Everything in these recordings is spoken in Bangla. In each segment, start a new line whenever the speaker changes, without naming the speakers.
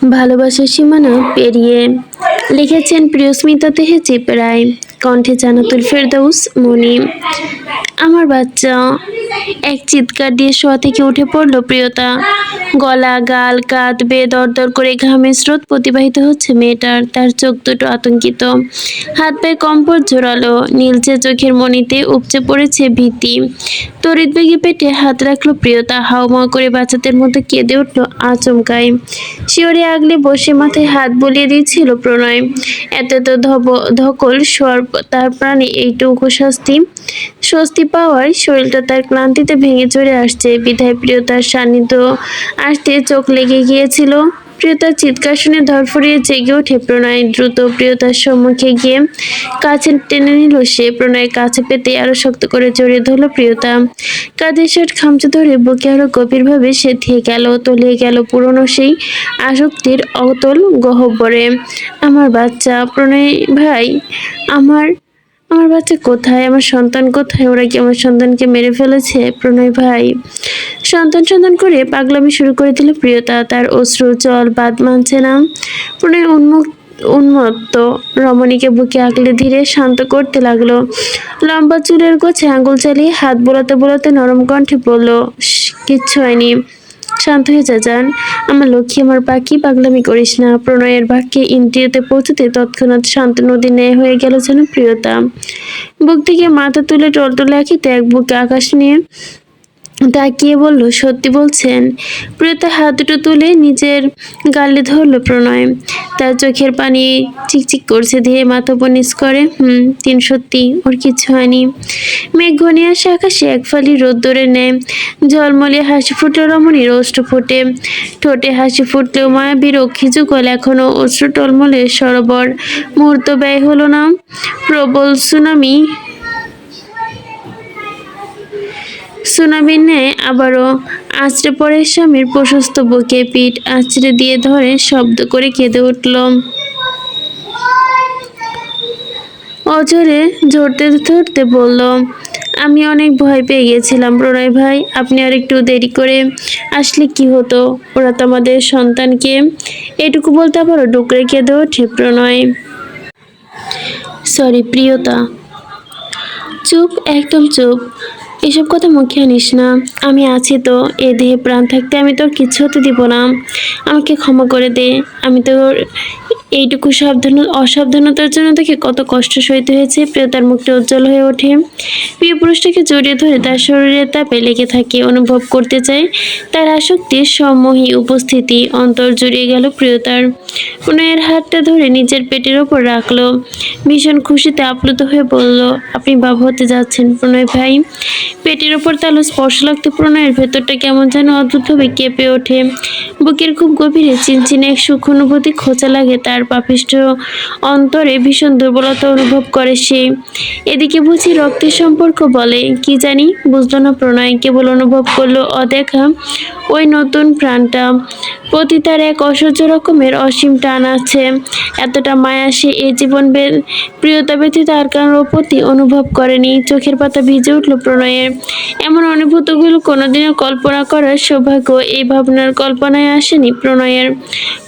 ভালোবাসার সীমানা পেরিয়ে লিখেছেন প্রিয়স্মিতা তেহেজি রায়, কণ্ঠে জান্নাতুল ফেরদৌস মনি। আমার বাচ্চা, এক চিৎকার দিয়ে শোয়া থেকে উঠে পড়ল প্রিয়তা। গলা, গাল, কাঁধ বেয়ে দরদর করে ঘামের স্রোত প্রতিবাহিত হচ্ছে মেয়েটার। তার চোখ দুটো আতঙ্কিত, হাত পায়ে কম্পন জোরালো, নীলচে চোখের মণিতে উপচে পড়েছে ভীতি। তড়িৎ বেগে পেটে হাত রাখলো প্রিয়তা, হাউমাউ করে বাচ্চাদের মতো কেঁদে উঠল আচমকায়। শিওরে আগলে বসে মাথায় হাত বুলিয়ে দিয়েছিল প্রণয়। এত এত ধকল শোয়ার তার প্রাণে এইটুকু স্বস্তি পাওয়ার শরীরটা তার ক্লান্তিতে ভেঙে চড়ে আসছে। বিধায় প্রিয়তার সান্নিধ্য আসতে চোখ লেগে গিয়েছিল। প্রিয়তার চিৎকার শুনে ধরফরিয়ে জেগে ওঠে প্রণয়। দ্রুত প্রিয়তার সম্মুখে গিয়ে কাছে টেনে নিল সে। প্রণয়ের কাছে পেতে আরো শক্ত করে জড়িয়ে ধরল প্রিয়তা। কাঁধের শার্ট খামচে ধরে বুকে আরো গভীরভাবে সেধিয়ে গেল, তলিয়ে গেল পুরনো সেই আসক্তির অতল গহ্বরে। আমার বাচ্চা, প্রণয় ভাই, আমার আমার বাচ্চা কোথায়? আমার সন্তান কোথায়? ওরা কি আমার সন্তানকে মেরে ফেলেছে? প্রণয় ভাই। সন্তান সন্তান করে পাগলামি শুরু করে দিল প্রিয়তা। তার অশ্রু জল বাদ মানছে না। প্রণয় উন্মত্ত রমণীকে বুকে আগলে ধীরে শান্ত করতে লাগলো। লম্বা চুলের গোছে আঙুল চালিয়ে হাত বোলাতে বোলাতে নরম কণ্ঠে বলল, কিচ্ছু হয়নি, শান্ত হয়ে যা জান। আমার লক্ষ্মী, আমার পাখি, পাগলামি করিস না। প্রণয়ের বাক্যে ইন্দ্রিয়তে পৌঁছতে তৎক্ষণাৎ শান্ত নদী ন্যায় হয়ে গেল যেন প্রিয়তা। বুক থেকে মাথা তুলে টলটলে আঁকিতে এক বুকে আকাশ নিয়ে তাকিয়ে বলল, সত্যি বলছেন? প্রিয়তা হাত দুটো তুলে নিজের গালে ধরল প্রণয়। তার চোখের পানি চিকচিক করছে। ধীরে মাথা উপর নিচ করে, সত্যি, ওর কিছু হয়নি। মেঘ ঘনিয়ে আসে আকাশে, এক ফালি রোদ্দুরে নেয় ঝলমলিয়ে হাসি ফুটল রমণীর ওষ্ঠ ফুটে। ঠোঁটে হাসি ফুটলেও মায়াবী রক্ষী যুগল এখনো অশ্রু টলমলে সরোবর। মুহূর্ত ব্যয় হলো না। প্রবল সুনামির ন্যায় আবারও আছড়ে পড়ে স্বামীর প্রশস্ত বুকে। পিঠ আছড়ে দিয়ে ধরে শব্দ করে কেঁদে উঠল। অঝরে ঝরতে ধরতে বলল, আমি অনেক ভয় পেয়ে গেছিলাম প্রণয় ভাই। আপনি আর একটু দেরি করে আসলে কি হতো? ওরা তো আমাদের সন্তানকে। এটুকু বলতে আবারও ডুকরে কেঁদে ওঠে প্রণয়। সরি প্রিয়তা। চুপ, একদম চুপ। এসব কথা মুখে আনিস না। আমি আছি তো। এ দেহে প্রাণ থাকতে আমি তোর কিচ্ছু হতে দিব না। আমাকে ক্ষমা করে দে। আমি তোর এইটুকু অসাবধানতার জন্য তোকে কত কষ্ট সইতে হয়েছে। প্রিয়তার মুখটা উজ্জ্বল হয়ে ওঠে। প্রিয় পুরুষটাকে জড়িয়ে ধরে তার শরীরে তাপে লেগে থাকে। অনুভব করতে চায় তার আসক্তির সম্মোহী উপস্থিতি। অন্তর জুড়িয়ে গেল প্রিয়তার। প্রণয়ের হাতটা ধরে নিজের পেটের ওপর রাখলো। ভীষণ খুশিতে আপ্লুত হয়ে বলল, আপনি বাবা হতে যাচ্ছেন প্রণয় ভাই। পেটের ওপর তালু স্পর্শ লাগতে প্রণয়ের ভেতরটা কেমন যেন অদ্ভুতভাবে কেঁপে ওঠে। বুকের খুব গভীরে চিনচিনে এক সুখ অনুভূতি খোঁচা লাগে তার পাপিষ্ঠ অন্তরে। ভীষণ দুর্বলতা অনুভব করে সে। এদিকে বুঝি রক্তের সম্পর্ক বলে কি জানি, বুঝলো না প্রণয়। কেবল অনুভব করলো অদেখা ওই নতুন প্রাণটা প্রতি তার এক অসহ্য রকমের অসীম টান আছে। এতটা মায়া সে এ জীবন প্রিয়তা ব্যতীত আর কারোর প্রতি অনুভব করেনি। চোখের পাতা ভিজে উঠল প্রণয়ের। এমন অনুভূতিগুলো কোনোদিনও কল্পনা করার সৌভাগ্য এই ভাবনার কল্পনায় আসেনি প্রণয়ের।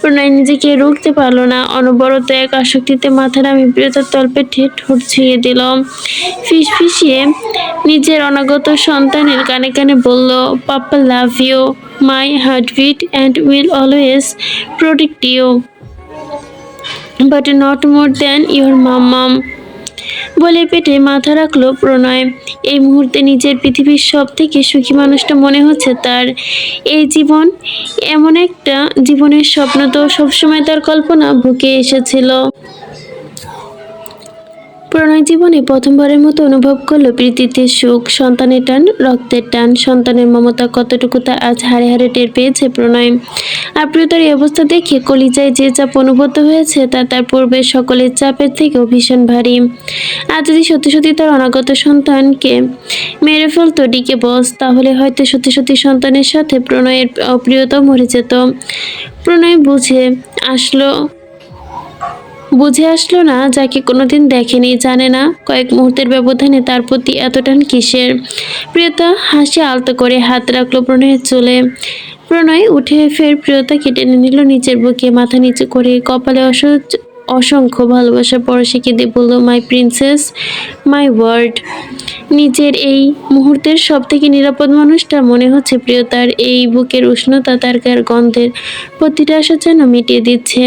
প্রণয় নিজেকে রুখতে পারল না। অনবরত এক আসক্তিতে মাথা নামিয়ে প্রিয়তার তলপেটে ঠোঁট ছুঁয়ে দিল। ফিসফিসিয়ে নিজের অনাগত সন্তানের কানে কানে বলল, papa love you, my heartbeat, and will always protect you, but not more than your mamma. বলে পেটে মাথা রাখলো প্রণয়। এই মুহূর্তে নিজের পৃথিবীর সব থেকে সুখী মানুষটা মনে হচ্ছে তার। এই জীবন, এমন একটা জীবনের স্বপ্ন তো সবসময় তার কল্পনা বুকে এসেছিল। প্রণয় জীবনে প্রথমবারের মতো অনুভব করলো প্রীতিতে সুখ, সন্তানের টান, রক্তের টান। সন্তানের মমতা কতটুকু তা আজ হাড়ে হাড়ে টের পেয়েছে প্রণয়। আর প্রিয়তার এই অবস্থা দেখে কলিজায় যে চাপ অনুভূত হয়েছে তা তার পূর্বের সকলের চাপের থেকেও ভীষণ ভারী। আর যদি সত্যি সত্যি তার অনাগত সন্তানকে মেরে ফেলতো ডিকে বস, তাহলে হয়তো সত্যি সত্যি সন্তানের সাথে প্রণয়ের অপ্রিয়তাও মরে যেত। প্রণয় বুঝে আসলো না, যাকে কোনোদিন দেখেনি, জানে না কয়েক মুহূর্তের ব্যবধানে তার প্রতি এত টান কিসের। প্রিয়তা হাসি আলতো করে হাত রাখলো প্রণয়ের চুলে। প্রণয় উঠে ফের প্রিয়তাকে টেনে নিল নিচের বুকে, মাথা নিচু করে কপালে অসংখ্য ভালোবাসার পরশে কেঁদে বলল, মাই প্রিন্সেস, মাই ওয়ার্ড। নিজের এই মুহূর্তের সব থেকে নিরাপদ মানুষটা মনে হচ্ছে প্রিয়তার। এই বুকের উষ্ণতা তার গায়ের গন্ধের প্রতিটা আশা যেন মিটিয়ে দিচ্ছে।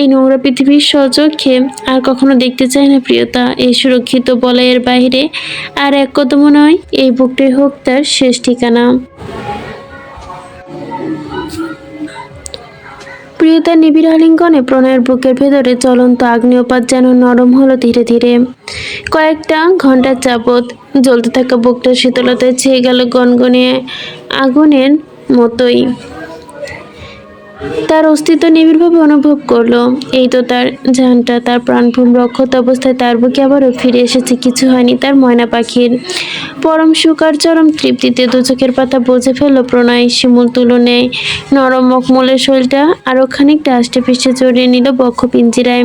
এই নোংরা পৃথিবীর স্বচক্ষে আর কখনো দেখতে চায় না প্রিয়তা। এই সুরক্ষিত বলয়ের বাইরে আর এক কদমও নয়। এই বুকটাই হোক তার শেষ ঠিকানা। প্রিয়তার নিবিড় আলিঙ্গনে প্রণয়ের বুকের ভেতরে চলন্ত আগ্নেয়পাত যেন নরম হলো ধীরে ধীরে। কয়েকটা ঘন্টার যাবৎ জ্বলতে থাকা বুকটা শীতলতায় ছেয়ে গেল গনগনে আগুনের মতোই। তার অস্তিত্ব নিবিড়ভাবে অনুভব করলো। এই তো তার জানটা, তার প্রাণভূম রক্ষত অবস্থায় তার বুকে আবারও ফিরে এসেছে। কিছু হয়নি তার ময়না পাখির। পরম সুখ আর চরম তৃপ্তিতে দু চোখের পাতা বুঝে ফেললো প্রণয়। শিমুল তুলনে নরম মখমলের শরীরটা আরো খানিকটা আষ্টে পিষ্টে জড়িয়ে নিল বক্ষ পিঞ্জিরায়।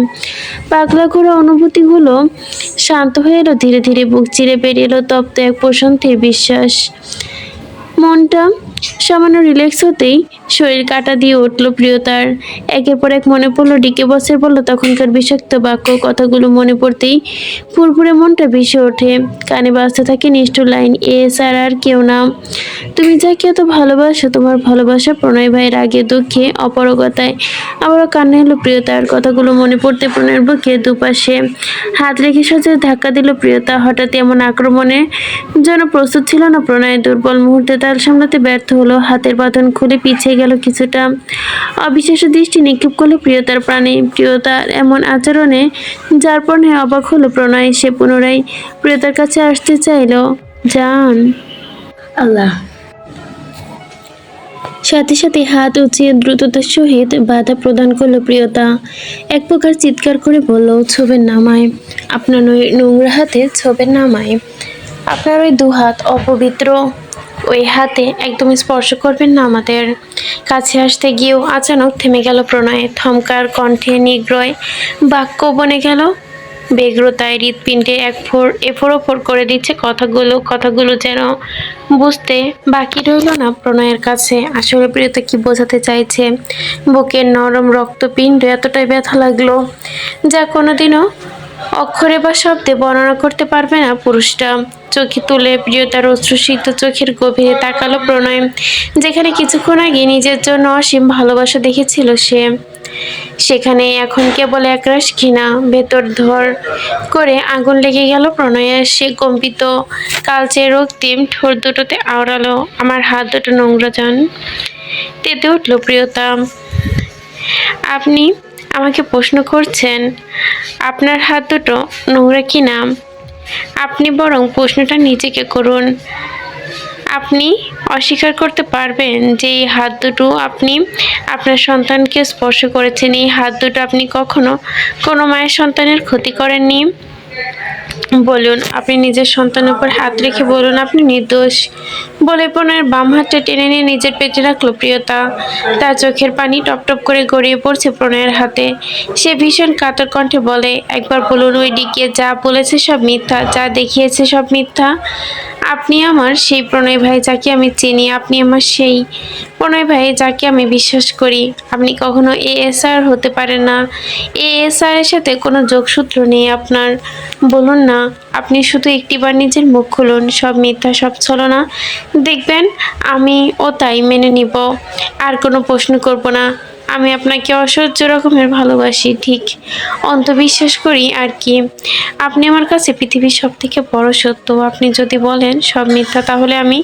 পাগলা ঘোরা অনুভূতিগুলো শান্ত হয়ে এলো ধীরে ধীরে। বুক চিরে বেরিয়ে এলো তপ্ত এক প্রশান্তির বিশ্বাস। মনটা সামান্য রিল্যাক্স হতেই শরীর কাঁটা দিয়ে উঠল প্রিয়তার। একের পর এক মনে পড়লো ডিকে বসের বলল তখনকার বিষাক্ত বাক্য। কথাগুলো মনে পড়তেই ফুরফুরে মনটা ভেসে ওঠে। কানে বাজতে থাকে নিষ্ঠুর লাইন, এ স্যার আর কেউ না। তুমি যাকে এত ভালোবাসো, তোমার ভালোবাসা প্রণয় ভাইয়ের আগে দুঃখে অপারগতায়। আবারও কান্না এলো প্রিয়তার। কথাগুলো মনে পড়তে প্রণয়ের বুকে দুপাশে হাত রেখে সজোরে ধাক্কা দিল প্রিয়তা। হঠাৎ এমন আক্রমণে যেন প্রস্তুত ছিল না প্রণয়। দুর্বল মুহূর্তে তাল সামলাতে ব্যর্থ হলো। হাতের বাঁধন খুলে পিছিয়ে গেল কিছুটা। অবিশ্বাস্য দৃষ্টি নিক্ষেপ করলো প্রিয়তার প্রাণে। প্রিয়তার এমন আচরণে যার পরে অবাক হলো প্রণয়। সে পুনরায় প্রিয়তার কাছে আসতে চাইল। জান, আল্লাহ। সাথে সাথে হাত উঁচিয়ে দ্রুততার সহিত বাধা প্রদান করলো প্রিয়তা। এক প্রকার চিৎকার করে বলল, ছোবেন নামায়, আপনার নোংরা হাতে ছোবেন নামায়। আপনার ওই দুহাত অপবিত্র, ওই হাতে একদম স্পর্শ করবেন না আমাদের। কাছে আসতে গিয়েও আচানক থেমে গেল প্রণয়। থমকার কণ্ঠে নিগ্রয় বাক্য বনে গেল ব্যগ্রতায়। হৃৎপিণ্ডে এফোর ওফোর করে দিচ্ছে কথাগুলো যেন বুঝতে বাকি রইল না প্রণয়ের কাছে। আসলে প্রিয়তা কি বোঝাতে চাইছে। বুকের নরম রক্তপিণ্ড এতটাই ব্যথা লাগলো যা কোনোদিনও অক্ষরে বা শব্দে বর্ণনা করতে পারবে না পুরুষটা। চোখে তুলে প্রিয়তার অশ্রুসিক্ত চোখের গভীরে তাকালো প্রণয়। যেখানে কিছুক্ষণ আগে নিজের জন্য অসীম ভালোবাসা দেখেছিল সে, সেখানে এখন কেবল একরাশ ঘৃণা। ভেতর ধর করে আগুন লেগে গেল প্রণয়ের। সে কম্পিত কালচে রক্তিম ঠোঁট দুটোতে আওড়ালো, আমার হাত দুটো নোংরা জান। তেতে উঠল প্রিয়তা। আপনি আমাকে প্রশ্ন করছেন আপনার হাত দুটো নোংরা কি না? আপনি বরং প্রশ্নটা নিজেকে করুন। আপনি অস্বীকার করতে পারবেন যে এই হাত দুটো আপনি আপনার সন্তানকে স্পর্শ করেছেন? এই হাত দুটো আপনি কখনো কোনো মায়ের সন্তানের ক্ষতি করেননি? বলুন, আপনি নিজের সন্তানের উপর হাত রেখে বলুন আপনি নির্দোষ। বলে প্রণয়ের বাম হাতটা টেনে নিয়ে নিজের পেটে রাখলো প্রিয়তা। তার চোখের পানি টপটপ করে গড়িয়ে পড়ছে প্রণয়ের হাতে। সে ভীষণ কাতর কণ্ঠে বলে, একবার বলুন ওই ডিকে যা বলেছে সব মিথ্যা, যা দেখিয়েছে সব মিথ্যা। আপনি আমার সেই প্রণয় ভাই যাকে আমি চিনি, আপনি আমার সেই প্রণয় ভাই যাকে আমি বিশ্বাস করি। আপনি কখনো এএসআর হতে পারেন না। এএসআর এর সাথে কোনো যোগসূত্র নেই আপনার। বলুন না, আপনি শুধু একটিবার নিজের মুখ খুলুন। সব মিথ্যা, সব ছলনা, দেখবেন আমি ও তাই মেনে নিব। আর কোনো প্রশ্ন করব না। আমি আপনাকে অসহ্য রকমের ভালোবাসি, ঠিক অন্ধবিশ্বাস করি আর কি। আপনি আমার কাছে পৃথিবীর সব থেকে বড় সত্য। আপনি যদি বলেন সব মিথ্যা, তাহলে আমি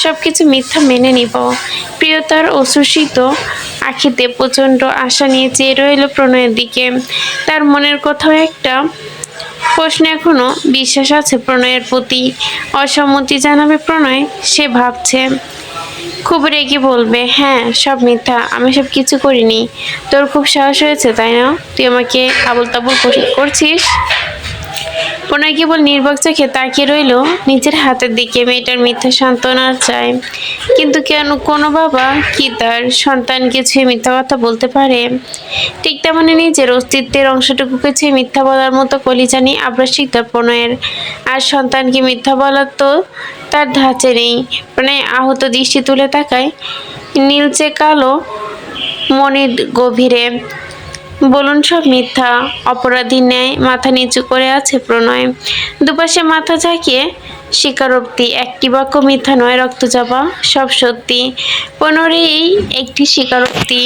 সব কিছু মিথ্যা মেনে নিব। প্রিয়তার অশ্রুসিত আখিতে প্রচণ্ড আশা নিয়ে চেয়ে রইল প্রণয়ের দিকে। তার মনের কোথাও একটা প্রশ্ন এখনো বিশ্বাস আছে প্রণয়ের প্রতি। অসম্মতি জানাবে প্রণয়, সে ভাবছে। খুব রেগে বলবে, হ্যাঁ সব মিথ্যা, আমি সব কিছু করিনি। তোর খুব সাহস হয়েছে তাই না? তুই আমাকে আবল তাবল করছিস। প্রণয় কেবল নির্বাক চোখে তাকিয়ে রইল নিজের হাতের দিকে। মেয়েটার মিথ্যা সান্ত্বনা চায়, কিন্তু কেন কোনো বাবা কি তার সন্তানকে ছুঁয়ে মিথ্যা কথা বলতে পারে? ঠিক তেমনি নিজের অস্তিত্বের অংশটুকুকে ছুঁয়ে মিথ্যা বলার মতো কলিজানি আবশ্যিক তার প্রণয়ের। আর সন্তানকে মিথ্যা বলার তো তার ধাঁচে নেই। প্রণয় আহত দৃষ্টি তুলে তাকায় নীলচে কালো মনির গভীরে। বলুন সব মিথ্যা। অপরাধী ন্যায় মাথা নিচু করে আছে প্রণয়। দুপাশে মাথা ঝাঁকিয়ে স্বীকারোক্তি। একটি বাক্য মিথ্যা নয় রক্তচাপা, সব সত্যি। পুনরেই একটি স্বীকারোক্তি।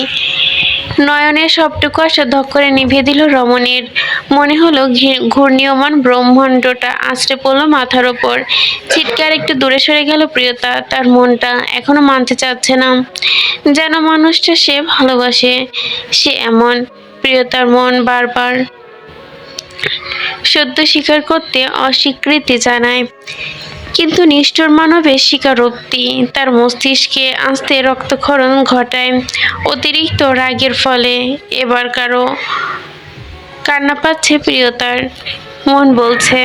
নয়নের সবটুকু আশা ধক করে নিভিয়ে দিল রমণীর। মনে হলো ঘূর্ণীয়মান ব্রহ্মাণ্ডটা আছড়ে পড়ল মাথার ওপর। চিৎকার একটু দূরে সরে গেল প্রিয়তা। তার মনটা এখনো মানতে চাচ্ছে না, যেন মানুষটা সে ভালোবাসে সে এমন। প্রিয়তার মন বারবার সত্য স্বীকার করতে অস্বীকৃতি জানায়, কিন্তু নিষ্ঠুর মানবের স্বীকারোক্তি তার মস্তিষ্কে আস্তে রক্তক্ষরণ ঘটায়। অতিরিক্ত রাগের ফলে এবার কান্না পাচ্ছে প্রিয়তার। মন বলছে,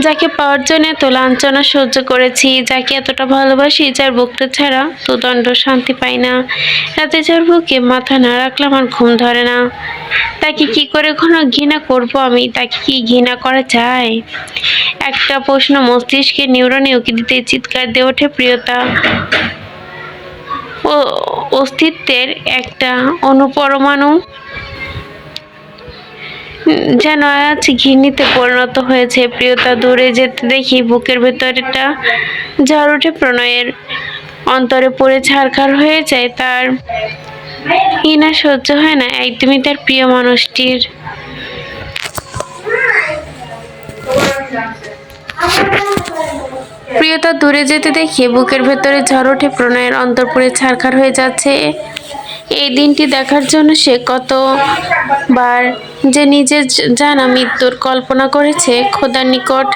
যাকে পাওয়ার জন্য এত লাঞ্ছনা সহ্য করেছি, যাকে এতটা ভালোবাসি, যার বুকটা ছাড়া দুদণ্ড শান্তি পাই না, রাতে যার বুকে মাথা না রাখলে আমার ঘুম ধরে না, তাকে কি করে ঘৃণা করবো আমি? তাকে কি ঘৃণা করা যায়? একটা প্রশ্ন মস্তিষ্কে নিউরনে উকি দিতে চিৎকার দিয়ে ওঠে প্রিয়তা। ও অস্তিত্বের একটা অনুপরমাণু যেন আজ ঘৃণিতে পরিণত হয়েছে। প্রিয়তা দূরে যেতে দেখি বুকের ভেতরটা ঝড় ওঠে প্রণয়ের। অন্তরে পড়ে ছারখার হয়ে যায় তার। ঘৃণা সহ্য হয় না একদমই তার প্রিয় মানুষটির। প্রিয়তা দূরে যেতে দেখে বুকের ভেতরে ঝড় ওঠে প্রণয়ের। অন্তর পুড়ে ছারখার হয়ে যাচ্ছে। এই দিনটি দেখার জন্য সে কতবার যে নিজের জানা মৃত্যুর কল্পনা করেছে খোদার নিকট।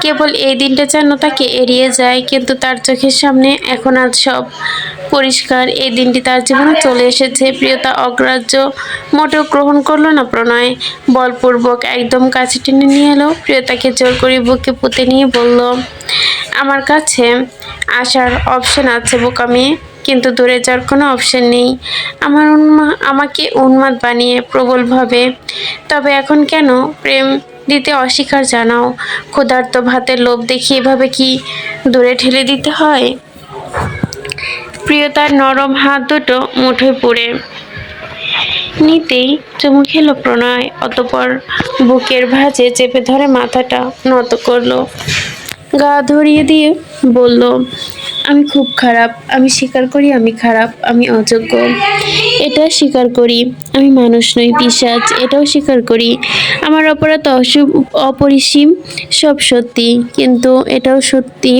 কেবল এই দিনটা যেন তাকে এড়িয়ে যায়, কিন্তু তার চোখের সামনে এখন আজ সব পরিষ্কার। এই দিনটি তার জীবনে চলে এসেছে। প্রিয়তা অগ্রাহ্য মোটেও গ্রহণ করলো না প্রণয়। বলপূর্বক একদম কাছে টেনে নিয়ে এলো প্রিয়তাকে, জোর করে বুকে পুঁতে নিয়ে বলল, আমার কাছে আসার অপশন আছে বোকা মেয়ে, কিন্তু দূরে যাওয়ার কোনো অপশন নেই। আমাকে উন্মাদ বানিয়ে প্রবলভাবে। তবে এখন কেন প্রেম দিতে অস্বীকার জানাও? ক্ষুধার্ত ভাতের লোভ দেখিয়ে এভাবে কি দূরে ঠেলে দিতে হয়? প্রিয়তার নরম হাত দুটো মুঠোয় পুড়ে নিতেই চুমু খেলো প্রণয়। অতঃপর বুকের ভাঁজে চেপে ধরে মাথাটা নত করলো, গা ধরিয়ে দিয়ে বলল, আমি খুব খারাপ, আমি স্বীকার করি আমি খারাপ, আমি অযোগ্য, এটা স্বীকার করি। আমি মানুষ নই, পিশাচ, এটাও স্বীকার করি। আমার অপরাধ অপরিসীম, সব সত্যি, কিন্তু এটাও সত্যি,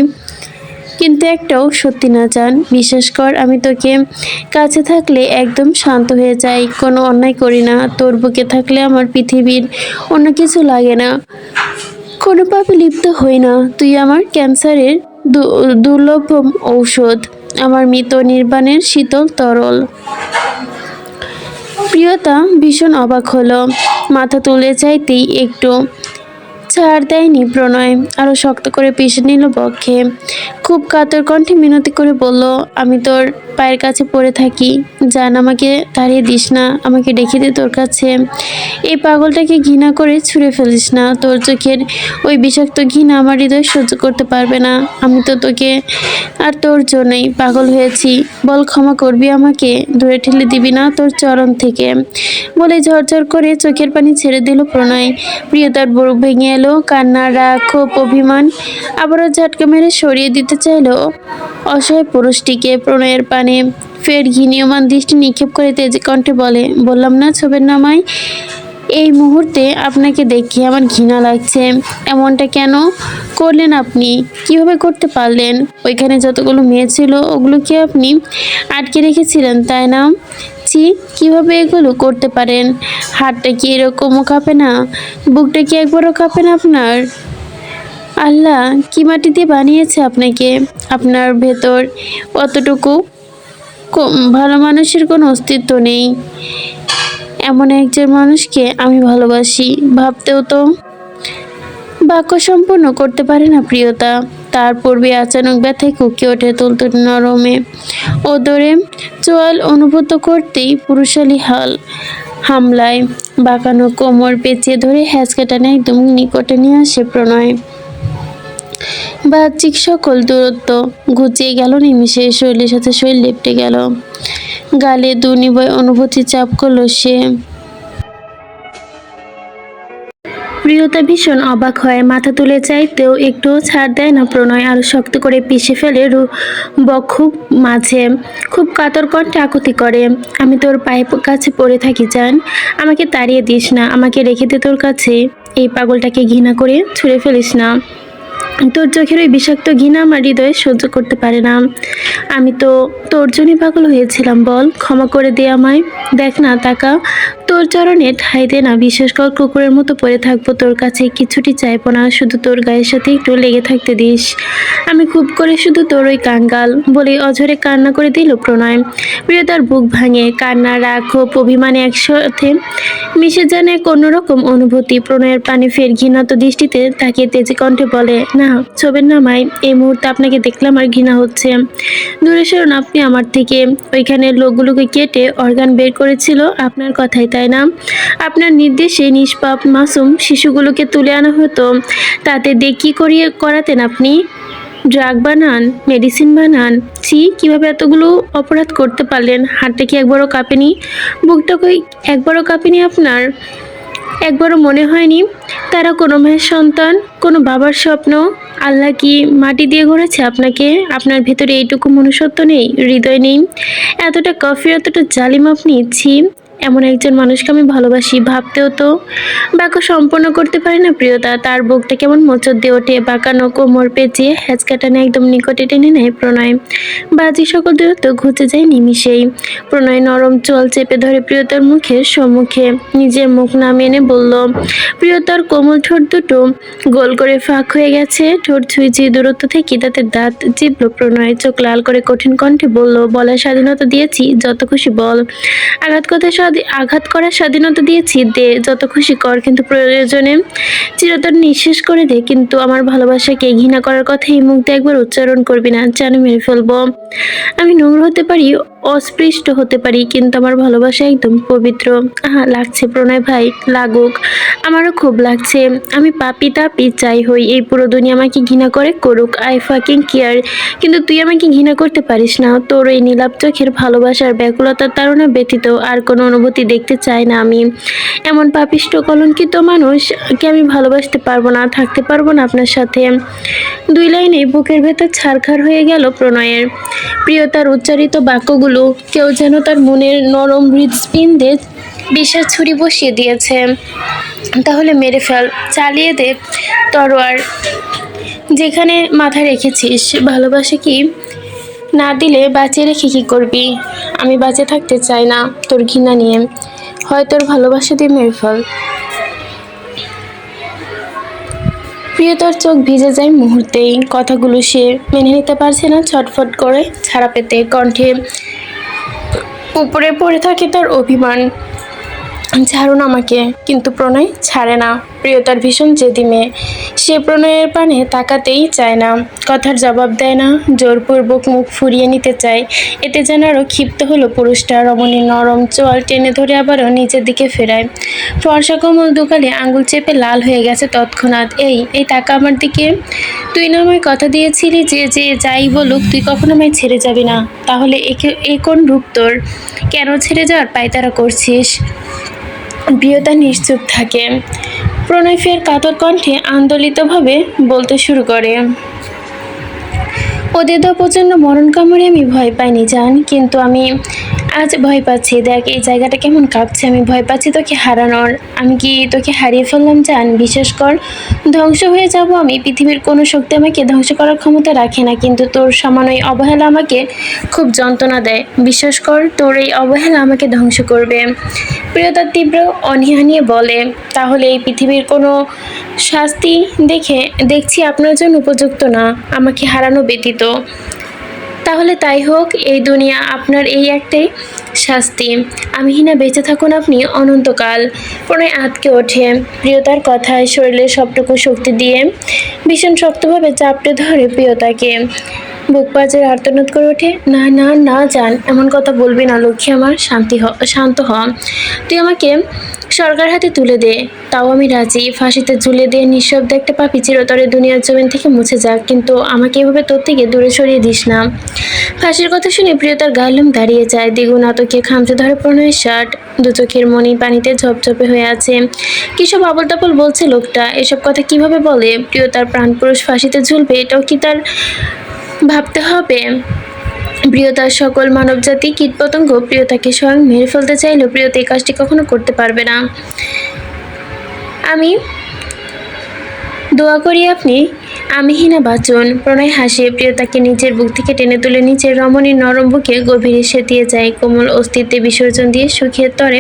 কিন্তু একটাও সত্যি না জান। বিশ্বাস কর, আমি তোকে কাছে থাকলে একদম শান্ত হয়ে যাই, কোনো অন্যায় করি না। তোর বুকে থাকলে আমার পৃথিবীর অন্য কিছু লাগে না, কোনো পাপে লিপ্ত হই না। তুই আমার ক্যান্সারের দুর্লভ ঔষধ, আমার মৃত নির্বাণের শীতল তরল। প্রিয়তা ভীষণ অবাক হলো। মাথা তুলে চাইতেই একটু ছাড় দেয়নি প্রণয়, আরো শক্ত করে পিষে নিল বক্ষে। খুব কাতর কণ্ঠে মিনতি করে বলল, আমি তোর পায়ের কাছে পড়ে থাকি, জান, আমাকে তাড়িয়ে দিস না, আমাকে ডেকে দে তোর কাছে। এই পাগলটাকে ঘৃণা করে ছুঁড়ে ফেলিস না। তোর চোখের ওই বিষাক্ত ঘৃণা আমার হৃদয় সহ্য করতে পারবে না। আমি তো তোকে আর তোর জন্যই পাগল হয়েছি। বল, ক্ষমা করবি আমাকে? দূরে ঠেলে দিবি না তোর চরণ থেকে? বলে ঝরঝর করে চোখের পানি ছেড়ে দিল প্রণয়। প্রিয়তার বুক ভেঙে এলো। কান্না, রাগ, ক্ষোভ, অভিমান আবারও ঝাটকা মেরে সরিয়ে দিতে চাইল অসহায় পুরুষটিকে প্রণয়ের পানে। ফের ঘৃণীয়মান দৃষ্টি নিক্ষেপ করে তেজে কণ্ঠে বলে, বললাম না ছোবেন না আমায়? এই মুহূর্তে আপনাকে দেখে আমার ঘৃণা লাগছে। এমনটা কেন করলেন আপনি? কিভাবে করতে পারলেন? ওইখানে যতগুলো মেয়ে ছিল ওগুলোকে আপনি আটকে রেখেছিলেন, তাই না? ছি, কিভাবে এগুলো করতে পারেন? হাতটা কি এরকমও কাঁপে না? বুকটা কি একবারও কাঁপে না আপনার? আল্লাহ কি মাটি দিয়ে বানিয়েছে আপনাকে? আপনার ভেতর অতটুকু ভালো মানুষের কোনো অস্তিত্ব নেই। এমন একজন মানুষকে আমি ভালোবাসি ভাবতেও তো বাক্য সম্পূর্ণ করতে পারে না প্রিয়তা। তার পূর্বে আচানক ব্যথায় কুঁকিয়ে ওঠে তুলতুল নরমে ওদরে চোয়াল অনুভূত করতেই পুরুষালী হামলায় বাঁকানো কোমর পেঁচিয়ে ধরে হ্যাঁচকা টানে একদম নিকটে নিয়ে আসে প্রণয়। বাহ্যিক সকল দূরত্ব ঘুচিয়ে গেল নিমিষে, শরীরের সাথে শরীর লেপ্টে গেল। গালে দুর্নিবয় অনুভূতি চাপ করলো সে। প্রিয়তা ভীষণ অবাক হয়, মাথা তুলে চাইতেও একটুও ছাড় দেয় না প্রণয়, আরো শক্ত করে পিষে ফেলে বক্ষু মাঝে। খুব কাতর কণ্ঠে আকুতি করে, আমি তোর পায়ের কাছে পড়ে থাকি জান, আমাকে তাড়িয়ে দিস না, আমাকে রেখে দে তোর কাছে। এই পাগলটাকে ঘৃণা করে ছুঁড়ে ফেলিস না। তোর চোখের ওই বিষাক্ত ঘৃণা আমার হৃদয়ে সহ্য করতে পারে না। আমি তো তোর জন্যই পাগল হয়েছিলাম, বল ক্ষমা করে দে আমায়। দেখ না, তাকা, তোর চরণে ঠাঁই দে না, বিশ্বাস কর কুকুরের মতো পড়ে থাকবো তোর কাছে, কিছুটি চাইবো না, শুধু তোর গায়ের সাথে একটু লেগে থাকতে দিস। আমি খুব করে শুধু তোর ওই কাঙ্গাল বলে অঝরে কান্না করে দিল প্রণয়। প্রিয়তার বুক ভাঙে, কান্না, রাগ, ক্ষোভ, অভিমানে একসাথে মিশে যেন এক অন্যরকম অনুভূতি। প্রণয়ের পানে ফের ঘৃণাত দৃষ্টিতে তাকিয়ে তেজে কণ্ঠে বলে, না ছবেন না মাই, এই মুহূর্তে আপনাকে দেখলে আমার ঘৃণা হচ্ছে। দূরে সরুন আপনি আমার থেকে। ওইখানে লোকগুলোকে কেটে অর্গান বের করেছিল আপনার কথাই, তাই না? আপনার নির্দেশে নিষ্পাপ মাসুম শিশুগুলোকে তুলে আনা হতো, তাতে দিয়ে কি করিয়ে করাতেন আপনি? ড্রাগ বানান, মেডিসিন বানান। ছি, কিভাবে এতগুলো অপরাধ করতে পারলেন? হাতটা কি একবারও কাঁপেনি? বুকটা কই একবারও কাঁপেনি আপনার? একবারও মনে হয়নি তারা কোনো মায়ের সন্তান, কোনো বাবার স্বপ্ন? আল্লাহ কি মাটি দিয়ে গড়েছে আপনাকে? আপনার ভেতরে এইটুকু মনুষ্যত্ব নেই, হৃদয় নেই? এতটা কফি, এতটা জালিম আপনি! ছি, এমন একজন মানুষকে আমি ভালোবাসি, ভাবতেও তো বাক্য সম্পন্ন করতে পারে না প্রিয়তা। তার বুকটা কেমন মোচড় দিয়ে ওঠে, বাঁকানো কোমর পেঁচিয়ে হ্যাঁচকা টানে একদম নিকটে টেনে নেয় প্রণয়। বাজি সকল দূরত্ব ঘুচে যায় নিমিষেই। প্রণয় নরম চোয়াল চেপে ধরে প্রিয়তার মুখের সম্মুখে নিজের মুখ নামিয়ে এনে বলল। প্রিয়তার কোমল ঠোঁট দুটো গোল করে ফাঁক হয়ে গেছে, ঠোঁট ছুঁই যে দূরত্ব থেকে তাতে দাঁত চিপল প্রণয়, চোখ লাল করে কঠিন কণ্ঠে বলল, বলার স্বাধীনতা দিয়েছি, যত খুশি বল। আঘাত করার স্বাধীনতা দিয়েছি, দে, যত খুশি কর, কিন্তু প্রয়োজনে চিরতর নিঃশেষ করে দে। কিন্তু আমার ভালোবাসাকে ঘৃণা করার কথা এই মুখ দিয়ে একবার উচ্চারণ করবি না, জানি মেরে ফেলবো। আমি নোংর হতে পারি, অস্পৃষ্ট হতে পারি, কিন্তু আমার ভালোবাসা একদম পবিত্র। লাগছে প্রণয় ভাই, লাগুক, আমারও খুব লাগছে। আমি পাপি তাপি চাই হই, এই পুরো দুনিয়া আমাকে ঘৃণা করে করুক, আই ফাকিং কেয়ার। কিন্তু তুই আমাকে ঘৃণা করতে পারিস না। তোর এই নীলাপ চোখের ভালোবাসার ব্যাকুলতার তাড়না ব্যতীত আর কোনো অনুভূতি দেখতে চাই না আমি। এমন পাপিষ্ট কলঙ্কিত মানুষকে আমি ভালোবাসতে পারবো না, থাকতে পারবো না আপনার সাথে। দুই লাইনে বুকের ভেতর ছারখার হয়ে গেল প্রণয়ের। প্রিয়তার উচ্চারিত বাক্যগুলো কেউ যেন তার মনের নরম হৃৎপিণ্ডে বিষের ছুরি বসিয়ে দিয়েছে। তাহলে মেরে ফেল, চালিয়ে দে তরোয়ার, যেখানে মাথা রেখেছিস। ভালোবাসা কি না দিলে বাঁচিয়ে রেখে কি করবি? আমি বাঁচে থাকতে চাই না তোর ঘৃণা নিয়ে, হয় তোর ভালোবাসা দিয়ে মেরে ফেল। প্রিয়তার চোখ ভিজে যায় মুহূর্তেই। কথাগুলো সে মেনে নিতে পারছে না, ছটফট করে ছাড়া পেতে কণ্ঠে উপরে পড়ে থাকে তার অভিমান। ছাড়ুন আমাকে। কিন্তু প্রণয় ছাড়ে না। প্রিয়তার ভীষণ জেদি মেয়ে, সে প্রণয়ের পানে তাকাতেই চায় না, কথার জবাব দেয় না, জোরপূর্বক মুখ ফুরিয়ে নিতে চায়। এতে যেন আরও ক্ষিপ্ত হলো পুরুষটা। রমণীর নরম চোয়াল টেনে ধরে আবারও নিচের দিকে ফেরায়। ফর্সা কোমল দুগালে আঙুল চেপে লাল হয়ে গেছে তৎক্ষণাৎ। এই টাকা আমার দিকে। তুই না আমায় কথা দিয়েছিলি যে যে যাই বলুক তুই কখনো আমায় ছেড়ে যাবি না। তাহলে এ কোন রূপ তোর? কেন ছেড়ে যাওয়ার পায়তারা করছিস? প্রিয়তা নিশ্চুপ থাকে। প্রণয় ফের কাতর কণ্ঠে আন্দোলিতভাবে বলতে শুরু করে, ওদের তো প্রচণ্ড মরণ কামড়ে আমি ভয় পাইনি জান, কিন্তু আমি আজ ভয় পাচ্ছি। দেখ এই জায়গাটা কেমন কাঁপছে, আমি ভয় পাচ্ছি তোকে হারানোর। আমি কি তোকে হারিয়ে ফেললাম জান? বিশ্বাস কর, ধ্বংস হয়ে যাব আমি। পৃথিবীর কোনো শক্তি আমাকে ধ্বংস করার ক্ষমতা রাখে না, কিন্তু তোর সামান্য অবহেলা আমাকে খুব যন্ত্রণা দেয়। বিশ্বাস কর, তোর এই অবহেলা আমাকে ধ্বংস করবে। প্রিয়তার তীব্র অনীহা নিয়ে বলে, তাহলে এই পৃথিবীর কোনো শাস্তি দেখছি আপনার জন্য উপযুক্ত না, আমাকে হারানো ব্যতীত। তাহলে তাই হোক, এই দুনিয়া আপনার এই একটাই শাস্তি। আমি হিনা বেঁচে থাকুন আপনি অনন্তকাল। প্রণয় আঁতকে ওঠে। প্রিয়তার কথায় শরীরের সবটুকু শক্তি দিয়ে ভীষণ শক্তভাবে চাপড়ে ধরে প্রিয়তাকে। বুক পাজের আর্তনাদ করে ওঠে, না না না জান, এমন কথা বলবি না লক্ষ্মী আমার, শান্ত হ। তুই আমাকে সরকার হাতে তুলে দে, তাও আমি রাজি। ফাঁসিতে ঝুলে দিয়ে নিঃশব্দে একটা পাপী চিরতরে দুনিয়ার জমিন থেকে মুছে যাক, কিন্তু আমাকে এভাবে তোর থেকে দূরে সরিয়ে দিস না। ফাঁসির কথা শুনে প্রিয়তার গায়ের লোম দাঁড়িয়ে যায়। দ্বিগুণ আতঙ্কে খামচে ধরে প্রণয়ের শার্ট, দু চোখের মনি পানিতে ঝপঝপে হয়ে আছে। কিসব আবল তাবল বলছে লোকটা, এসব কথা কিভাবে বলে? প্রিয়তার প্রাণপুরুষ ফাঁসিতে ঝুলবে, এটাও কি তার ভাবতে হবে? প্রিয়তার সকল মানবজাতি কীটপতঙ্গ প্রিয়তাকে স্বয়ং মেরে ফেলতে চাইলেও প্রিয়তা এই কাজটি কখনো করতে পারবে না। আমি দোয়া করি আপনি আমিহীনা বাঁচুন। প্রণয় হাসে, প্রিয়তাকে নিজের বুক থেকে টেনে তুলে নিচের রমণীর নরম বুকে গভীরে সেতিয়ে যায়। কোমল অস্তিত্বে বিসর্জন দিয়ে সুখের তরে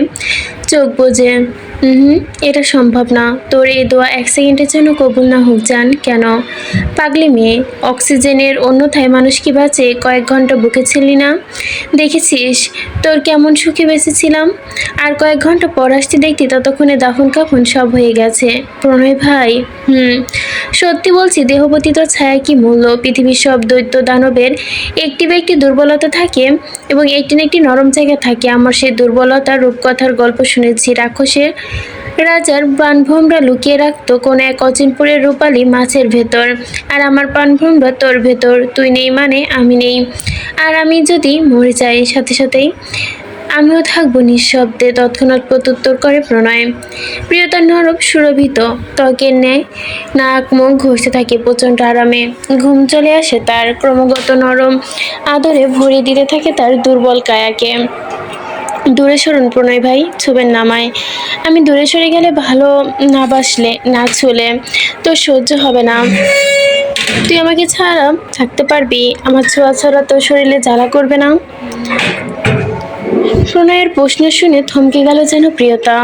চোখ বোঝে। এটা সম্ভব না। তোর এই দোয়া 1 সেকেন্ডের জন্য কবুল না হোক জান। কেন? পাগলি মেয়ে, অক্সিজেনের অন্যথায় মানুষ কি বাঁচে? কয়েক ঘন্টা বুকে ছিলি না? দেখেছিস তোর কেমন সুখে বেঁচেছিলাম। আর কয়েক ঘন্টা পর আসতে দেখতি ততক্ষণে দাফন কাফন সব হয়ে গেছে। প্রণয় ভাই, সত্যি বলছি, দেহপতিত ছায়া কি মূল্য? পৃথিবীর সব দৈত্য দানবের একটি বা একটি দুর্বলতা থাকে, এবং একটি না একটি নরম জায়গা থাকে। আমার সেই দুর্বলতার রূপকথার গল্প শুনেছি। রাক্ষসের রাজার প্রাণভোমরা লুকিয়ে রাখতো কোন এক অচিনপুরের রূপালী মাছের ভেতর, আর আমার প্রাণভোমরা তোর ভেতর। তুই নেই মানে আমি নেই, আর আমি যদি মরে যাই সাথে সাথেই আমিও থাকবো নিঃশব্দে। তৎক্ষণাৎ প্রত্যুত্তর করে প্রণয়। প্রিয়তার নরম সুরভিত ত্বকের ন্যায় নাক মুখ ঘষতে থাকে প্রচণ্ড আরামে। ঘুম চলে আসে তার। ক্রমাগত নরম আদরে ভরিয়ে দিতে থাকে তার দুর্বল কায়াকে। দূরে সরুন প্রণয় ভাই, ছুবেন নামায়। আমি দূরে সরে গেলে ভালো না বাসলে না ছুলে তোর সহ্য হবে না। তুই আমাকে ছাড়া থাকতে পারবি? আমার ছোঁয়া ছাড়া তোর শরীরে জ্বালা করবে না? প্রণয়ের প্রশ্ন শুনে থমকে গেল যেন প্রিয়তা।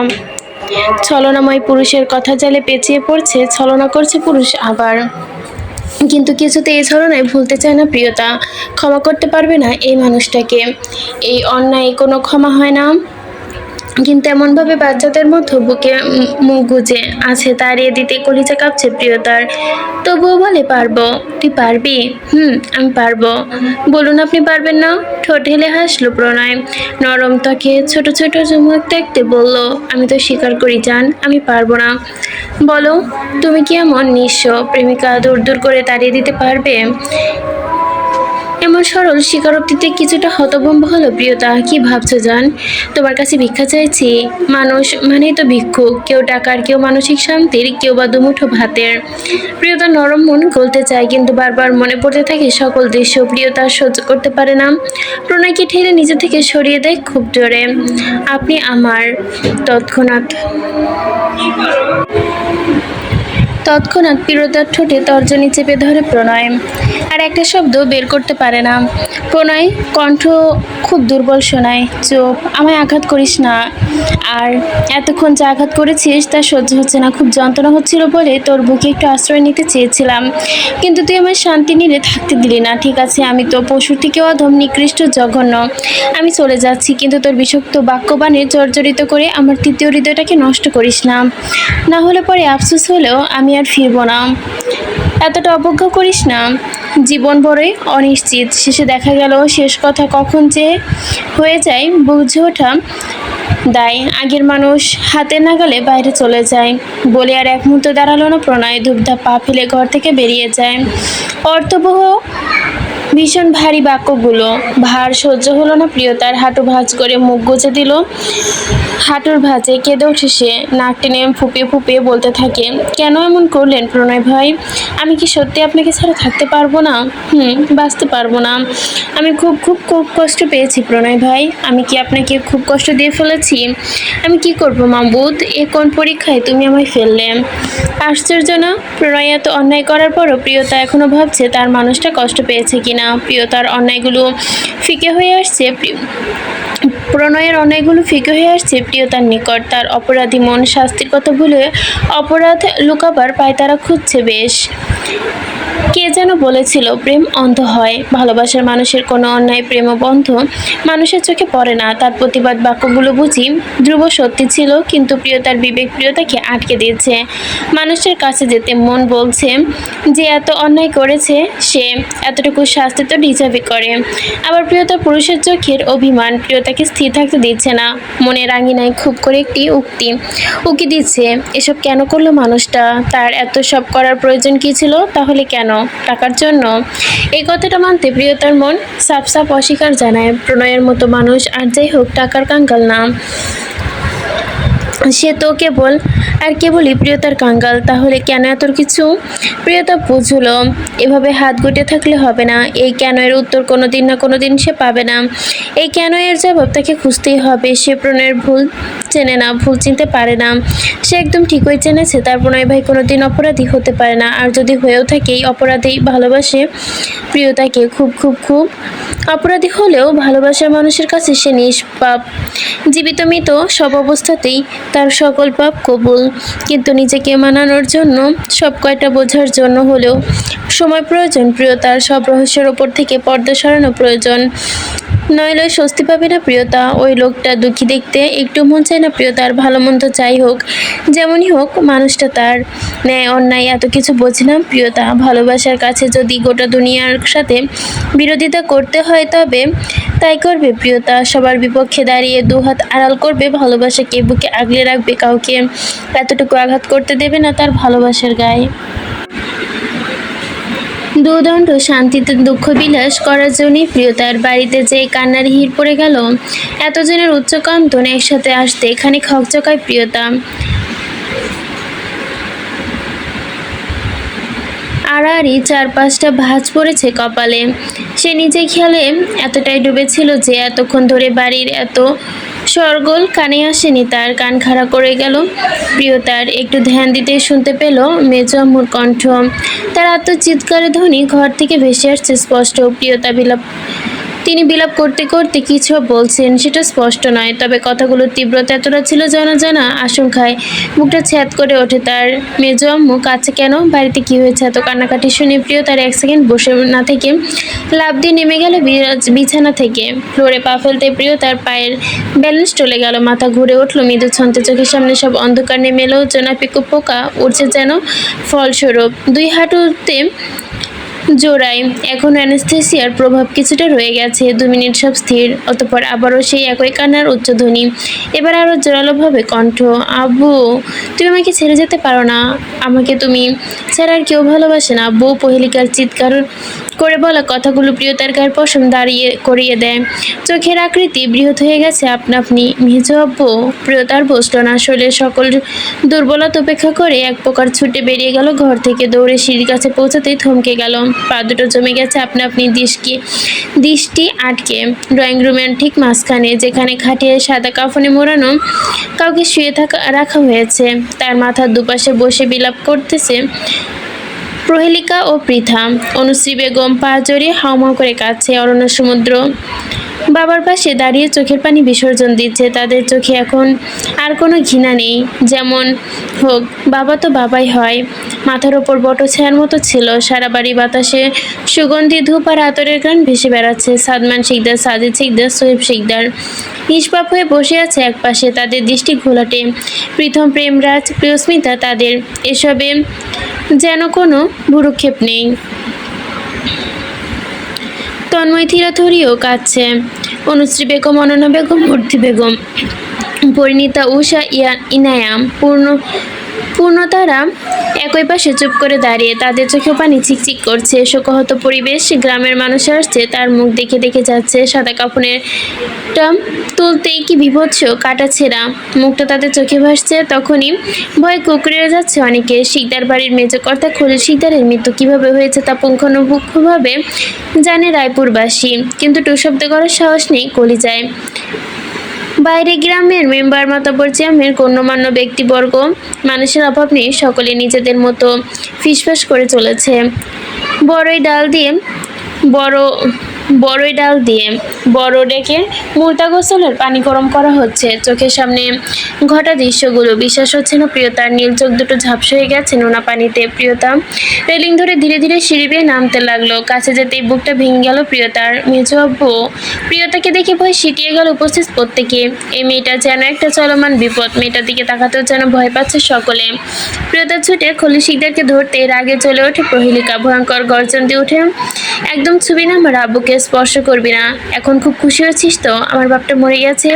ছলনাময় পুরুষের কথা জালে পেঁচিয়ে পড়ছে, ছলনা করছে পুরুষ আবার, কিন্তু কিছুতে এই ছলনায় ভুলতে চায় না প্রিয়তা। ক্ষমা করতে পারবে না এই মানুষটাকে। এই অন্যায় কোনো ক্ষমা হয় না। কিন্তু এমনভাবে বাচ্চাদের মতো বুকে মুখ গুজে আছে, তাড়িয়ে দিতে কলিজা কাঁপছে প্রিয়তার। তবুও বলে, পারবো। তুই পারবি? আমি পারবো। বলুন আপনি পারবেন না? ঠোঁট হেলে হাসলো প্রণয়। নরম ত্বকে ছোট ছোট চুমুক দেখতে বলল, আমি তো স্বীকার করি জান, আমি পারবো না। বলো, তুমি কি এমন নিঃস্ব প্রেমিকা দূর দূর করে তাড়িয়ে দিতে পারবে? এমন সরল স্বীকারোক্তিতে কিছুটা হতভম্ব হলো প্রিয়তা। কি ভাবছো জান? তোমার কাছে ভিক্ষা চাইছি? মানুষ মানেই তো ভিক্ষুক, কেউ টাকার, কেউ মানসিক শান্তির, কেউ বা দুমুঠো ভাতের। প্রিয়তা নরম মন গলতে চায়, কিন্তু বারবার মনে পড়তে থাকে সকল দৃশ্য। প্রিয়তা সহ্য করতে পারে না। প্রণয়কে ঠেলে নিজে থেকে সরিয়ে দেয় খুব জোরে। আপনি আমার। তৎক্ষণাৎ প্রিয়তার ঠোঁটে তর্জনী চেপে ধরে প্রণয়, আর একটা শব্দ বের করতে পারে না। প্রণয় কণ্ঠ খুব দুর্বল শোনায়, চুপ, আমায় আঘাত করিস না। আর এতক্ষণ যা আঘাত করেছিস তা সহ্য হচ্ছে না। খুব যন্ত্রণা হচ্ছিল বলে তোর বুকে একটু আশ্রয় নিতে চেয়েছিলাম, কিন্তু তুই আমার শান্তি নিলে থাকতে দিলি না। ঠিক আছে, আমি তো পশুর থেকেও অধম, নিকৃষ্ট, জঘন্য। আমি চলে যাচ্ছি, কিন্তু তোর বিষাক্ত বাক্যবাণে জর্জরিত করে আমার তৃতীয় হৃদয়টাকে নষ্ট করিস না। না হলে পরে আফসোস হলেও আমি আর ফিরবো না। এতটা অবজ্ঞা করিস না। জীবন বড়ই অনিশ্চিত। শেষে দেখা গেল শেষ কথা কখন যে হয়ে যায় বুঝে ওঠা দায়। আগের মানুষ হাতে নাগালে বাইরে চলে যায় বলে আর এক মুহূর্ত দাঁড়ালো না প্রণয়। ধূপধাপ পা ফেলে ঘর থেকে বেরিয়ে যায়। অর্থবহ ভীষণ ভারী বাক্যগুলো ভার সহ্য হলো না প্রিয়তার। হাঁটু ভাঁজ করে মুখ গুজে দিল। হাঁটুর ভাঁজে কেঁদে ওঠে সে। নাক টেনে ফুপিয়ে ফুপিয়ে বলতে থাকে, কেন এমন করলেন প্রণয় ভাই? আমি কি সত্যি আপনাকে ছাড়া থাকতে পারবো না? বাঁচতে পারবো না। আমি খুব খুব খুব কষ্ট পেয়েছি প্রণয় ভাই। আমি কি আপনাকে খুব কষ্ট দিয়ে ফেলেছি? আমি কি করবো মাবুদ? এ কোন পরীক্ষায় তুমি আমায় ফেললে? আশ্চর্য না? প্রণয় এত অন্যায় করার পরও প্রিয়তা এখনো ভাবছে তার মানুষটা কষ্ট পেয়েছে কিনা। প্রিয়তার অন্যায়গুলো ফিকে হয়ে আসছে প্রণয়ের অন্যায়গুলো ফিকে হয়ে আসছে প্রিয়তার নিকট। তার অপরাধী মন শাস্তির কথা ভুলে অপরাধ লুকাবার পায়তারা খুঁজছে বেশ। কে যেন বলেছিল প্রেম অন্ধ হয়, ভালোবাসার মানুষের কোনো অন্যায় প্রেমও বন্ধ মানুষের চোখে পড়ে না। তার প্রতিবাদ বাক্যগুলো বুঝি ধ্রুব সত্যি ছিল, কিন্তু প্রিয়তার বিবেক প্রিয়তাকে আটকে দিয়েছে। মানুষের কাছে যেতে মন বলছে যে এত অন্যায় করেছে, সে এতটুকু শাস্তি তো ডিজার্ভই করে। আবার প্রিয়তা পুরুষের চোখের অভিমান প্রিয়তাকে স্থির থাকতে দিচ্ছে না। মনের আঙিনায় খুব করে একটি উকি দিচ্ছে, এসব কেন করলো মানুষটা? তার এত সব করার প্রয়োজন কি ছিল? তাহলে কেন? টাকার জন্য? এই কথাটা মানতে প্রিয়তার মন সাফ সাফ অস্বীকার জানায়। প্রণয়ের মতো মানুষ আর যাই হোক টাকার কাঙ্গাল না, সে তো কেবলই প্রিয়তার কাঙ্গাল। তাহলে কেন এত কিছু? প্রিয়তা বুঝলো এভাবে হাত গুটে থাকলে হবে না। এই কেন এর উত্তর কোনোদিন না কোনোদিন সে পাবে না। এই কেন এর জবাব তাকে খুঁজতেই হবে। সে প্রণয়ের ভুল চেনে না, ভুল চিনতে পারে না। সে একদম ঠিকই জেনেছে তার প্রণয় ভাই কোনোদিন অপরাধী হতে পারে না। আর যদি হয়েও থাকে এই অপরাধী ভালোবাসে প্রিয়তাকে, খুব খুব খুব অপরাধী হলেও ভালোবাসার মানুষের কাছে সে নিষ্পাপ। জীবিত মৃত সব অবস্থাতেই তার সকল পাপ কবুল। কিন্তু নিজেকে মানানোর জন্য, সব কয়টা বোঝার জন্য হলেও সময় প্রয়োজন। প্রিয়তার সব রহস্যের ওপর থেকে পর্দা সরানো প্রয়োজন, নইলে স্বস্তি পাবে না প্রিয়তা। ওই লোকটা দুঃখী দেখতে একটু মন চায় না প্রিয়তার। ভালো মন্দ যাই হোক, যেমনই হোক, মানুষটা তার ন্যায় অন্যায় এত কিছু বোঝলাম প্রিয়তা। ভালোবাসার কাছে যদি গোটা দুনিয়ার সাথে বিরোধিতা করতে হয় তবে তাই করবে প্রিয়তা। সবার বিপক্ষে দাঁড়িয়ে দুহাত আড়াল করবে ভালোবাসাকে, বুকে আগলে রাখবে, কাউকে এতটুকু আঘাত করতে দেবে না তার ভালোবাসার গায়ে। দুদণ্ড শান্তিতে দুঃখ বিলাস করার জন্যই প্রিয়তার বাড়িতে যে কান্নার হিড় পড়ে গেল। এতজনের উচ্চকণ্ঠন একসাথে আসতে খানিক হকচকায় প্রিয়তা। আড়াআড়ি 4-5টা ভাঁজ পড়েছে কপালে। সে নিজে খেয়ালে এতটাই ডুবেছিল যে এতক্ষণ ধরে বাড়ির এত শোরগোল কানে আসেনি তার। কান খাড়া করে গেল প্রিয়তার। একটু ধ্যান দিতেই শুনতে পেল মেজো আম্মুর কণ্ঠ। তার আত্মচিৎকারের ধ্বনি ঘর থেকে ভেসে আসছে স্পষ্ট। তিনি বিলাপ করতে করতে কিছু বলছেন, সেটা স্পষ্ট নয়, তবে কথাগুলোর তীব্রতা এতটা ছিল জানা আশঙ্কায় মুখটা ছ্যাদ করে ওঠে তার। মেজো আম্মু কাছে কেন? বাড়িতে কি হয়েছে? এত কান্নাকাটি শুনে প্রিয়তার 1 সেকেন্ড বসে না থেকে লাফ দিয়ে নেমে গেল বিছানা থেকে। ফ্লোরে পা ফেলতে প্রিয়তার পায়ের ব্যালেন্স চলে গেল, মাথা ঘুরে উঠল মৃদু ছন্দে। চোখের সামনে সব অন্ধকার নেমে এলো, জোনাপিকু পোকা উঠছে যেন ফলস্বরূপ। 2 হাঁটুতে জোড়ায় এখনো অ্যানেস্থেসিয়ার প্রভাব কিছুটা রয়ে গেছে। 2 মিনিট সব স্থির, অতঃপর আবারও সেই একই কান্নার উচ্চধ্বনি। এবার আরও জোরালোভাবে কণ্ঠ, আব্বু তুমি আমাকে ছেড়ে যেতে পারো না, আমাকে তুমি ছাড়া আর কেউ ভালোবাসে না। আব্বু। পহেলিকার চিৎকার করে বলা কথাগুলো প্রিয়তার গায়ের পশম করিয়ে দেয়। চোখের আকৃতি বৃহৎ হয়ে গেছে আপনা আপনি। মেজো আব্বু। প্রিয়তার বসল না, শরীরের সকল দুর্বলতা উপেক্ষা করে এক প্রকার ছুটে বেরিয়ে গেল ঘর থেকে। দৌড়ে সিঁড়ির কাছে পৌঁছাতেই থমকে গেল, পা দুটো জমে গেছে আপনা আপনি দৃষ্টি আটকে। ড্রয়িং রুমের ঠিক মাঝখানে, যেখানে খাটিয়ে সাদা কাফনে মোড়ানো কাউকে শুয়ে রাখা হয়েছে, তার মাথার দুপাশে বসে বিলাপ করতেছে প্রহেলিকা ও পৃথা। অনুশ্রী বেগম পা জড়িয়ে হাউমাউ করে কাঁদছে। অরণ্য সমুদ্র বাবার পাশে দাঁড়িয়ে চোখের পানি বিসর্জন দিচ্ছে। তাদের চোখে এখন আর কোনো ঘৃণা নেই। যেমন হোক, বাবা তো বাবাই হয়। মাথার ওপর বটছায়ার মতো ছিল। সারা বাড়ি বাতাসে সুগন্ধি ধূপ আর আতরের ঘ্রাণ ভেসে বেড়াচ্ছে। সাদমান শিকদার, সাজিদ শিকদার, সোহেব শিকদার নিষ্পাপ হয়ে বসে আছে একপাশে, তাদের দৃষ্টি ঘোলাটে। প্রীতম, প্রেমরাজ, প্রিয়স্মিতা, তাদের এসবে যেন কোনো ভুরুক্ষেপ নেই। তন্ময় থিরাথরিও কাঁদছে। অনুশ্রী বেগম, অনন্যা বেগম, মূর্তি বেগম, পরিণীতা, উষা, ইনায়া, পূর্ণতারা একই পাশে চুপ করে দাঁড়িয়ে, তাদের চোখে পানি চিকচিক করছে। শোকাহত পরিবেশ। গ্রামের মানুষ আসছে, তার মুখ দেখে দেখে যাচ্ছে। সাদা কাফনের তুলতেই কি বিভৎস কাটা ছেঁড়া মুখটা তাদের চোখে ভাসছে। তখনই ভয়ে কুঁকড়ে যাচ্ছে অনেকে। শিকদার বাড়ির মেজকর্তা খলিল শিকদারের মৃত্যু কিভাবে হয়েছে তা পুঙ্খানুপুঙ্খভাবে জানে রায়পুরবাসী, কিন্তু টুশব্দ করার সাহস নেই কলিজায়। বাইরে গ্রামের মেম্বার, মাতব্বর, চেয়ারম্যান, গণ্যমান্য ব্যক্তিবর্গ, মানুষের অভাব নেই। সকলে নিজেদের মতো ফিসফাস করে চলেছে। বড়ই ডাল দিয়ে বড় বড়ই ডাল দিয়ে বড় ডেকে মুর্দা গোসলের পানি গরম করা হচ্ছে। চোখের সামনে ঘটা দৃশ্যগুলো বিশ্বাস হচ্ছে না প্রিয়তার। নীল চোখ দুটো ঝাপসা হয়ে গেছে নোনা পানিতে। প্রিয়তা রেলিং ধরে ধীরে ধীরে সিঁড়ি বেয়ে নামতে লাগলো। কাছে যেতেই বুকটা ভেঙে গেল প্রিয়তার। মেজো আব্বু প্রিয়তাকে দেখে ভয় সিটিয়ে গেল উপস্থিত প্রত্যেকে। এই মেয়েটা যেন একটা চলমান বিপদ। মেয়েটার দিকে তাকাতেও যেন ভয় পাচ্ছে সকলে। প্রিয়তা ছুটে খলি শিকদারকে ধরতে রাগে চলে ওঠে প্রহেলিকা। ভয়ঙ্কর গর্জন দিয়ে উঠে, একদম ছবি না, আমার আব্বুকে স্পর্শ করবি না। এখন খুব খুশি হচ্ছিস তো? আমার বাপটা মরে গেছে,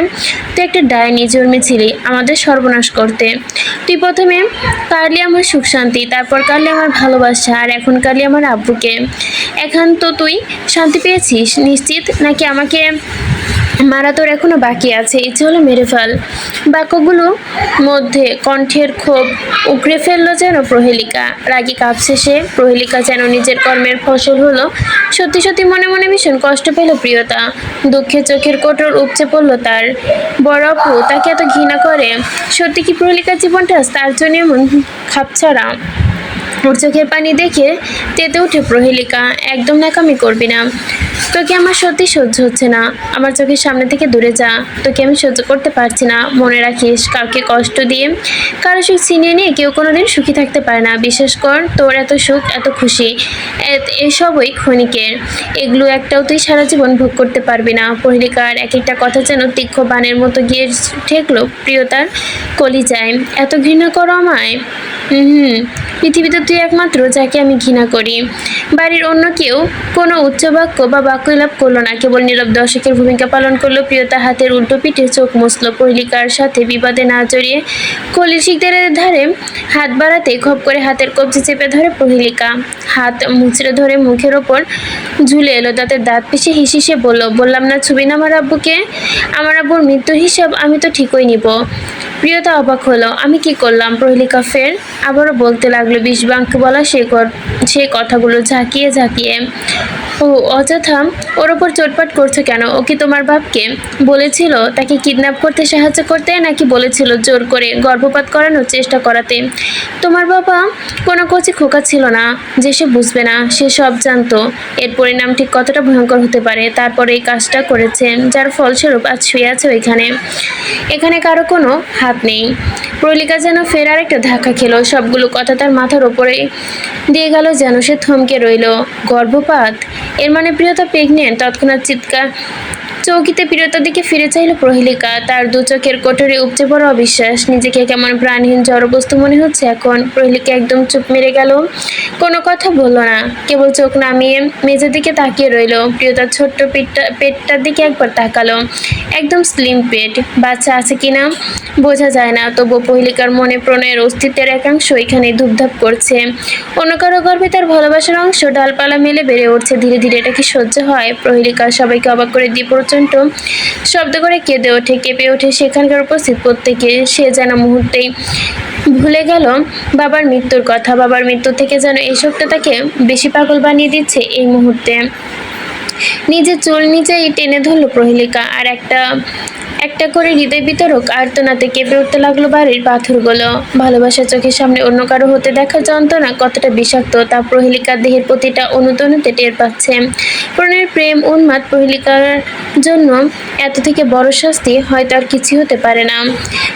তুই একটা ডাইনি জন্মেছিলি আমাদের সর্বনাশ করতে। তুই প্রথমে কারলি আমার সুখ শান্তি, তারপর কারলি আমার ভালোবাসা, আর এখন কারলি আমার আব্বুকে। এখন তো তুই শান্তি পেয়েছিস নিশ্চিত, নাকি আমাকে মারা তোর এখনো বাকি আছে? ইচ্ছে হলো মেরে ফেল। বাক্যগুলো মধ্যে কণ্ঠের ক্ষোভ উগড়ে ফেললো যেন প্রহেলিকা। রাগে কাঁপছে সে। প্রহেলিকা যেন নিজের কর্মের ফসল হলো। সত্যি সত্যি মনে মনে ভীষণ কষ্ট পেল প্রিয়তা। দুঃখে চোখের কোটর উপচে পড়লো তার। বড় আপু তাকে এত ঘৃণা করে? সত্যি কি প্রহেলিকার জীবনটা তার জন্য এমন খাপছাড়া? ওর চোখের পানি দেখে তেতে উঠে প্রহেলিকা। একদম ন্যাকামি করবি না। তোকে আমার সত্যি সহ্য হচ্ছে না। আমার চোখের সামনে থেকে দূরে যা। তোকে আমি সহ্য করতে পারছি না। মনে রাখিস, কাউকে কষ্ট দিয়ে কারো সুখ ছিনিয়ে নিয়ে কেউ কোনোদিন সুখী থাকতে পারে না। বিশ্বাস কর, তোর এত সুখ এত খুশি এসবই ক্ষণিকের। এগুলো একটাও তুই সারা জীবন ভোগ করতে পারবি না। প্রহেলিকার এক একটা কথা যেন তীক্ষ্ণ বাণের মতো গিয়ে ঠেকলো প্রিয়তার কলিজায়। এত ঘৃণা করো আমায়? পৃথিবীতে তুই একমাত্র যাকে আমি ঘৃণা করি। বাড়ির অন্য কেউ কোনো উচ্চ বাক্য বা বাক্যলাপ করলো না, কেবল নীরব দর্শকের ভূমিকা পালন করলো প্রিয়তা। হাতের উল্টো পিঠে চোখ মুছলো। প্রহেলিকার সাথে বিবাদে না জড়িয়ে কলি শিকদারের ধারে হাত বাড়াতে খপ করে হাতের কবজি চেপে ধরে প্রহেলিকা। হাত মুচড়ে ধরে মুখের ওপর ঝুলে এলো, দাঁতের দাঁত পিষে হিসিসে বললাম না ছবি না আমার আব্বুকে? আমার আব্বুর মৃত্যুর হিসাব আমি তো ঠিকই নিব। প্রিয়তা অবাক হলো। আমি কি করলাম? প্রহেলিকা ফের আবারও বলতে লাগলো বিষবাঙ্ক বলা সেই কথাগুলো ঝাঁকিয়ে ঝাঁকিয়ে। ও অযথা ওর ওপর চোটপাট করছো কেন? ও কি তোমার বাপকে বলেছিল তাকে কিডন্যাপ করতে সাহায্য করতে, নাকি বলেছিল জোর করে গর্ভপাত করানোর চেষ্টা করাতে? তোমার বাবা কোনো কচি খোকা ছিল না যে সে বুঝবে না। সে সব জানতো এর পরিণাম ঠিক কতটা ভয়ঙ্কর হতে পারে। তারপরে এই কাজটা করেছে, যার ফলস্বরূপ আজ শুয়ে আছে ওইখানে। এখানে কারো কোনো হাত নেই। প্রহেলিকা যেন ফের আরেকটা ধাক্কা খেলো। সবগুলো কথা তার মাথার ওপরে দিয়ে গেল যেন। সে থমকে রইল। গর্ভপাত? এর মানে প্রিয়তা প্রেগনেন্ট? তৎক্ষণাৎ চিৎকার চৌকিতে প্রিয়তার দিকে ফিরে চাইল প্রহেলিকা। তার দু চোখের কোটরে উপচে পড়া অবিশ্বাস। নিজেকে কেমন প্রাণহীন জড়বস্তু মনে হচ্ছে এখন। প্রহেলিকা একদম চুপ মেরে গেল। কোনো কথা বলল না, কেবল চোখ নামিয়ে মেঝের দিকে তাকিয়ে রইল। প্রিয়তার ছোট্ট পেটটার দিকে একবার তাকালো। একদম স্লিম পেট। বাচ্চা আছে কিনা বোঝা যায় না, তবু প্রহেলিকার মনে প্রণয়ের অস্তিত্বের একাংশ এখানে ধূপধাপ করছে। অন্য কারো গর্ভে তার ভালোবাসার অংশ ডালপালা মেলে বেড়ে উঠছে ধীরে ধীরে। এটা কি সহ্য হয়? প্রহেলিকা সবাইকে অবাক করে দিয়ে প্রচণ্ড শব্দ করে কেঁদে ওঠে, কেঁপে ওঠে সেখানকার উপস্থিত প্রত্যেকে। সে যেন মুহূর্তেই ভুলে গেল বাবার মৃত্যুর কথা। বাবার মৃত্যু থেকে যেন এই শোকটা তাকে বেশি পাগল বানিয়ে দিচ্ছে এই মুহূর্তে। নিজের চুল নিজেই টেনে ধরল প্রহেলিকা। আর একটা একটা করে হৃদয় বিতরক আর্তনাতে কেঁপে উঠতে লাগলো বাড়ির পাথরগুলো। ভালোবাসার চোখের সামনে অন্য কারো হতে দেখা যন্ত্রণা কতটা বিষাক্ত তা প্রহেলিকার দেহের প্রতিটা অনুতনুতে টের পাচ্ছে। প্রণয়ের প্রেম উন্মাদ প্রহেলিকার জন্য এত থেকে বড় শাস্তি হয়তো আর কিছু হতে পারে না।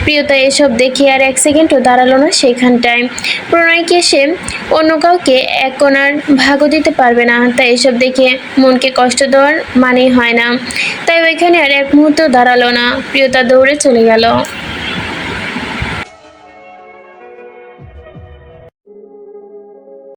প্রিয়তা এসব দেখে আর এক সেকেন্ডও দাঁড়ালো না সেখানটায়। প্রণয়কে সে অন্য কাউকে এক কোণার ভাগও দিতে পারবে না, তাই এসব দেখে মনকে কষ্ট দেওয়ার মানেই হয় না। তাই ওইখানে আর এক মুহূর্ত দাঁড়ালো না। প্রিয়তা দৌড়ে চলে গেল।